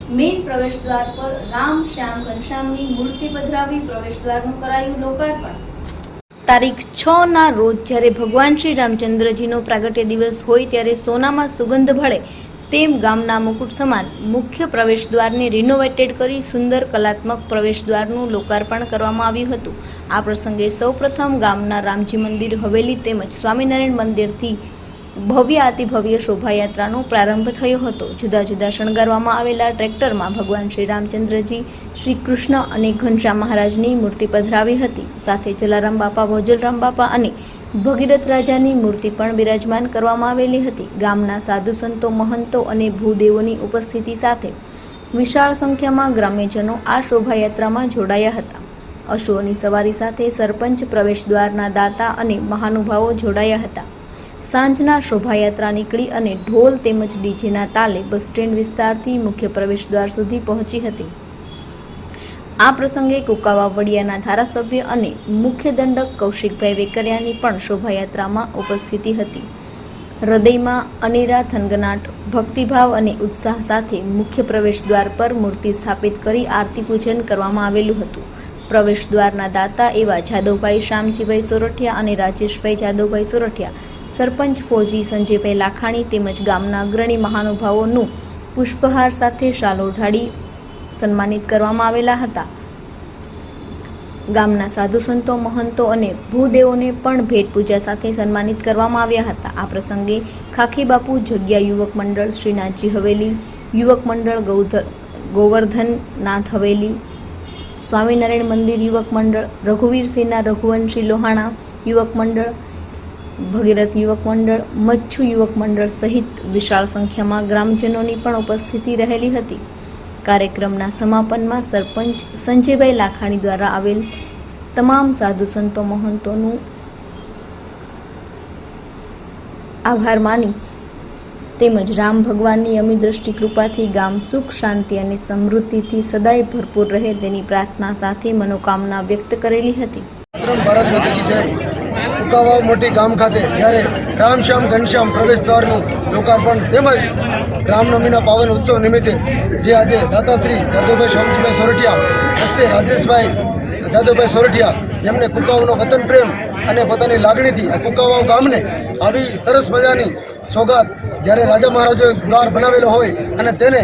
Main પ્રવેશદ્વાર પર રામ શ્યામ ઘનશ્યામની મૂર્તિ પધરાવી પ્રવેશદ્વારનું કરાયું લોકાર્પણ। તારીખ 6ના રોજ જ્યારે ભગવાન શ્રી રામચંદ્રજીનો પ્રાગટ્ય દિવસ હોય ત્યારે સોનામાં સુગંધ ભળે તેમ ગામના મુકુટ સમાન મુખ્ય પ્રવેશદ્વારને રિનોવેટેડ કરી સુંદર કલાત્મક પ્રવેશદ્વારનું લોકાર્પણ કરવામાં આવ્યું હતું। આ પ્રસંગે સૌપ્રથમ ગામના રામજી મંદિર હવેલી તેમજ સ્વામિનારાયણ મંદિરથી ભવ્ય અતિભવ્ય શોભાયાત્રાનો પ્રારંભ થયો હતો। જુદા જુદા શણગારવામાં આવેલા ટ્રેક્ટરમાં ભગવાન શ્રી રામચંદ્રજી, શ્રી કૃષ્ણ અને ઘનશ્યામ મહારાજની મૂર્તિ પધરાવી હતી। સાથે જલારામ બાપા, ભોજરામ બાપા અને ભગીરથ રાજાની મૂર્તિ પણ બિરાજમાન કરવામાં આવેલી હતી। ગામના સાધુ સંતો, મહંતો અને ભૂદેવોની ઉપસ્થિતિ સાથે વિશાળ સંખ્યામાં ગ્રામ્યજનો આ શોભાયાત્રામાં જોડાયા હતા। અશ્વોની સવારી સાથે સરપંચ, પ્રવેશદ્વારના દાતા અને મહાનુભાવો જોડાયા હતા। સાંજના શોભાયાત્રા નીકળી અને ઢોલ તેમજ ડીજેના તાલે બસ સ્ટેન્ડ વિસ્તારથી મુખ્ય પ્રવેશદ્વાર સુધી પહોંચી હતી। આ પ્રસંગે કુકાવા વડિયાના ધારાસભ્ય અને મુખ્ય દંડક કૌશિકભાઈ વેકરિયાની પણ શોભાયાત્રામાં ઉપસ્થિતિ હતી। હૃદયમાં અનેરા થનગનાટ, ભક્તિભાવ અને ઉત્સાહ સાથે મુખ્ય પ્રવેશદ્વાર પર મૂર્તિ સ્થાપિત કરી આરતી પૂજન કરવામાં આવેલું હતું। પ્રવેશદ્વારના દાતા એવા જાદવભાઈ શામજીભાઈ સોરઠિયા અને રાજેશભાઈ જાદવભાઈ સોરઠિયા, સરપંચ ફોજી સંજયભાઈ લાખાણી તેમજ ગામના અગ્રણી મહાનુભાવોનું પુષ્પહાર સાથે શાલ ઓઢાડી સન્માનિત કરવામાં આવેલા હતા। ગામના સાધુ સંતો, મહંતો અને ભૂદેવોને પણ ભેટ પૂજા સાથે સન્માનિત કરવામાં આવ્યા હતા। આ પ્રસંગે ખાખી બાપુ જગ્યા યુવક મંડળ, શ્રીનાથજી હવેલી યુવક મંડળ, ગોવર્ધનનાથ હવેલી, સ્વામિનારાયણ મંદિર યુવક મંડળ, રઘુવીરસિંહના રઘુવંશી લોહાણા યુવક મંડળ, ભગીરથ યુવક મંડળ, મચ્છુ યુવક મંડળ સહિત વિશાળ સંખ્યામાં ગ્રામજનોની પણ ઉપસ્થિતિ રહેલી હતી। કાર્યક્રમના સમાપનમાં સરપંચ સંજયભાઈ લાખાણી દ્વારા આવેલ તમામ સાધુ સંતો, મહંતોનું આભાર માની તેમજ રામ ભગવાનની અમી દ્રષ્ટિ કૃપાથી ગામ સુખ, શાંતિ અને સમૃદ્ધિથી સદાય ભરપૂર રહે તેની પ્રાર્થના સાથે મનોકામના વ્યક્ત કરેલી હતી। ભારત માતાજી જય। કુકાવા મોટી ગામ ખાતે જ્યારે રામ શ્યામ ઘનશ્યામ પ્રવેશદ્વારનું લોકાર્પણ તેમજ રામનવમીના પાવન ઉત્સવ નિમિત્તે જે આજે દાતાશ્રી જાદવભાઈ શામજીભાઈ સોરઠિયા હસ્તે રાજેશભાઈ જાદવભાઈ સોરઠિયા, જેમને કુકાવાનો વતન પ્રેમ અને પોતાની લાગણીથી આ કુકાવા ગામને આવી સરસ મજાની સોગાત જ્યારે રાજા મહારાજોએ દ્વાર બનાવેલો હોય અને તેને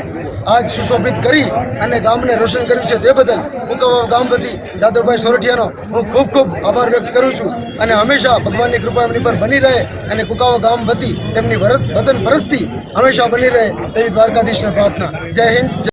આજ સુશોભિત કરી અને ગામને રોશન કર્યું છે તે બદલ કુકાવા ગામ વતી જાદવભાઈ સોરઠિયાનો હું ખૂબ ખૂબ આભાર વ્યક્ત કરું છું અને હંમેશા ભગવાનની કૃપા એમની પર બની રહે અને કુકાવા ગામ વતી તેમની વતન પરસ્તી હંમેશા બની રહે તેવી દ્વારકાધીશને પ્રાર્થના। જય હિન્દ।